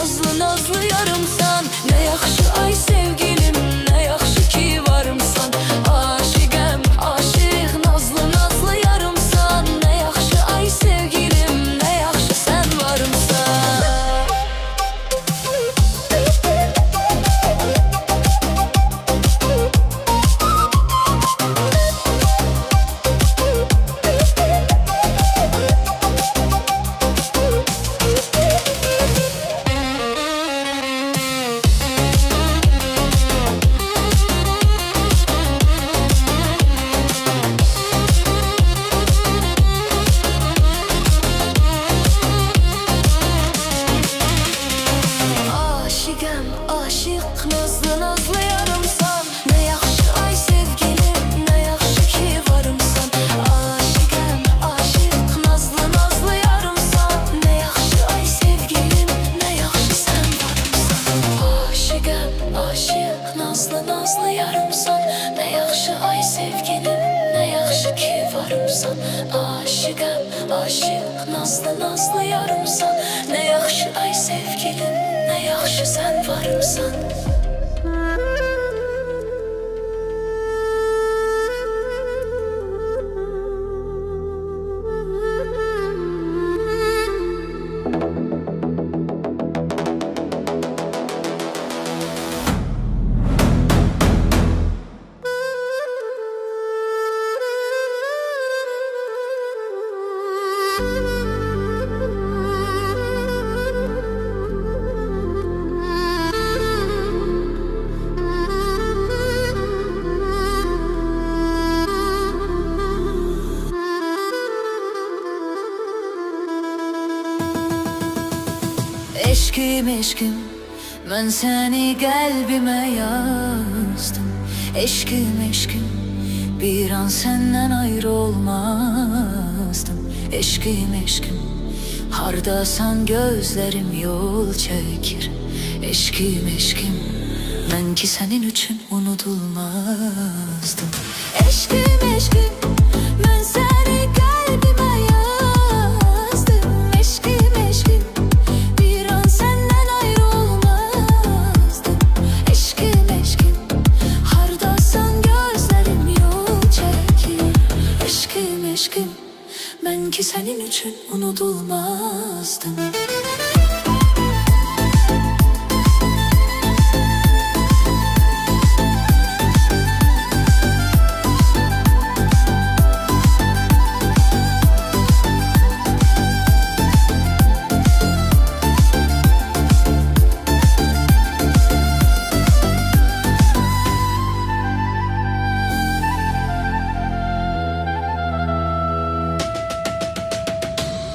nazlı nazlı yarımsan. Ne yaxşı ay sevgilim, ne yaxşı ki varımsan. Aşıqəm, aşıq, nazlı nazlı yarımsan. Ne yaxşı ay sevgilim, ne yaxşı sen varımsan. Aşıqəm, aşıq, nazlı nazlı yarımsan. Ne yaxşı ay sevgilim, ne yaxşı ki varımsan. Aşıqəm, aşıq, nazlı nazlı yarımsan. Ne yaxşı ay sevgilim, ne yaxşı sen varımsan. Aşıqəm, aşıq, nazlı nazlı yarımsan. Ne yaxşı ay sevgilim, ne yaxşı ki varımsan. Aşıqəm, aşıq, nazlı nazlı yarımsan. Ne yaxşı ay sevgilim, ne yaxşı sen varımsan. Eşkim eşkim, ben seni kalbime yazdım. Eşkim eşkim, bir an senden ayrı olmazdım. Eşkim eşkim, hardasan gözlerim yol çekir. Eşkim eşkim, ben ki senin için unutulmazdım. Eşkim eşkim, ben seni kalbime yazdım. Eşkim eşkim, bir an senden ayrı olmazdım. Eşkim eşkim, hardasan gözlerim yol çekir. Eşkim eşkim, ben ki senin için unutulmazdım.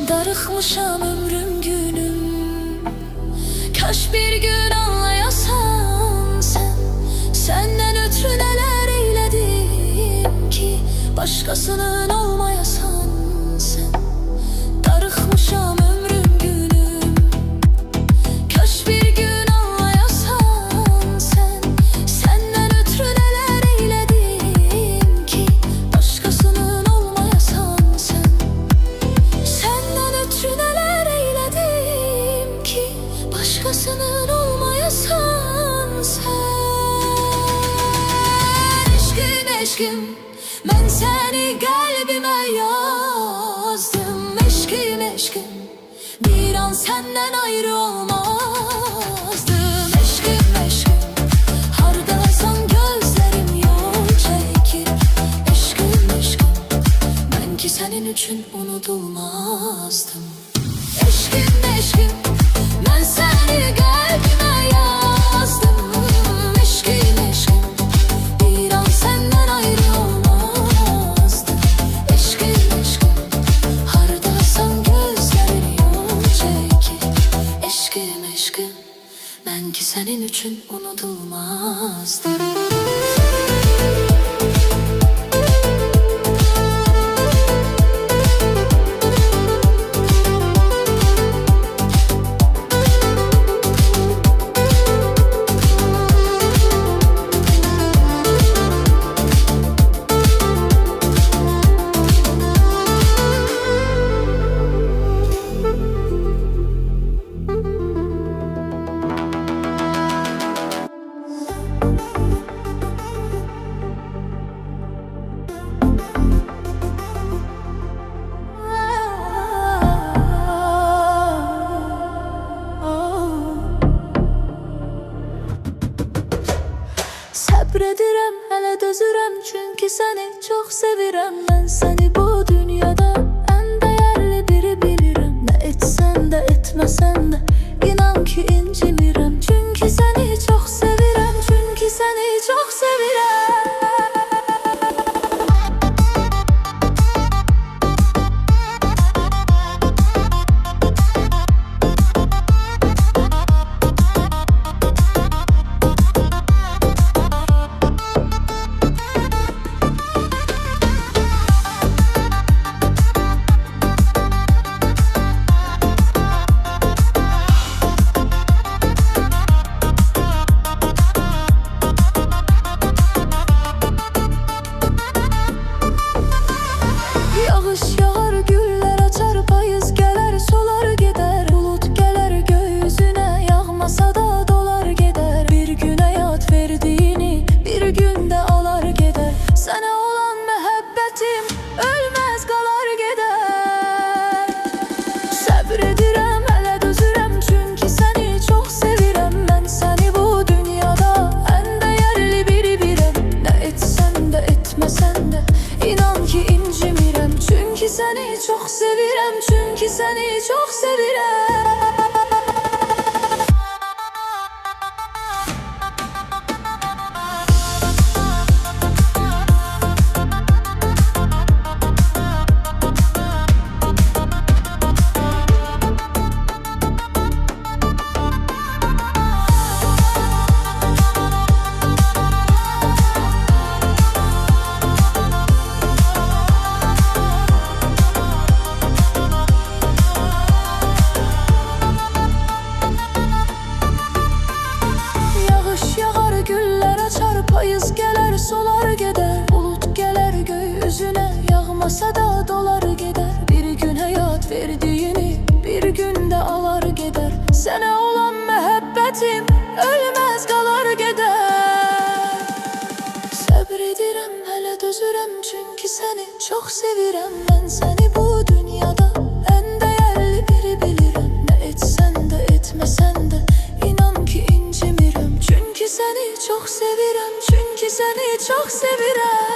Darıxmışam ömrüm günüm, kaş bir gün anlayasan sen. Senden ötürü neler eyledim ki başkasının olmayasan sen. Darıxmışam ömrüm günüm, kaş bir gün anlayasan sen. Senden ötürü neler eyledim ki başkasının olmayasan sen. Senden ötürü neler eyledim ki başkasının olmayasan sen. Eşkim eşkim, ben seni kalbime yazdım. Eşkim eşkim, bir an senden ayrı olmazdım. Eşkim eşkim, hardasan gözlerim yol çekir. Eşkim eşkim, ben ki senin için unutulmazdım. Eşkim eşkim, ben seni kalbime yazdım. Eşkim eşkim, bir an senden ayrı olmazdım. Eşkim eşkim, hardasan gözlerim yol çekir. Eşkim eşkim, ben ki senin için unutulmazdım. Səbr edirəm, hələ dözürəm, çünki səni çox sevirəm. Mən səni bu dünyada ən dəyərli biri bilirəm. Nə etsən də, etməsən də, inan ki incimirəm. Çünki səni çox sevirəm, çünki səni çox sevirəm. Yağış yağar, güller açar, payız gələr, solar gedər. Bulut gələr gökyüzünə, yağmasa da dolar gedər. Bir gün həyat verdiyini, bir gündə alar gedər. Sənə olan məhəbbətim ölməz qalar gedər. Səbr edirəm, hələ dözürəm, çünki səni çox sevirəm. Mən səni bu dünyada ən dəyərli biri bilirəm. Nə etsən də, etməsən də, inan ki incimirəm. Çünki səni çox sevirəm, çünki səni çox sevirəm. Payız gələr, solar gedər. Bulut gələr gökyüzünə, yağmasa da dolar gedər. Bir gün həyat verdiyini, bir gündə alar gedər. Sənə olan məhəbbətim ölməz qalar gedər. Səbr edirəm, hələ dözürəm, çünki səni çox sevirəm. Mən səni bu dünyada ən dəyərli biri bilirəm. Nə etsən də, etməsən də, inan ki incimirəm. Çünki səni çox sevirəm, çünki səni çox sevirəm.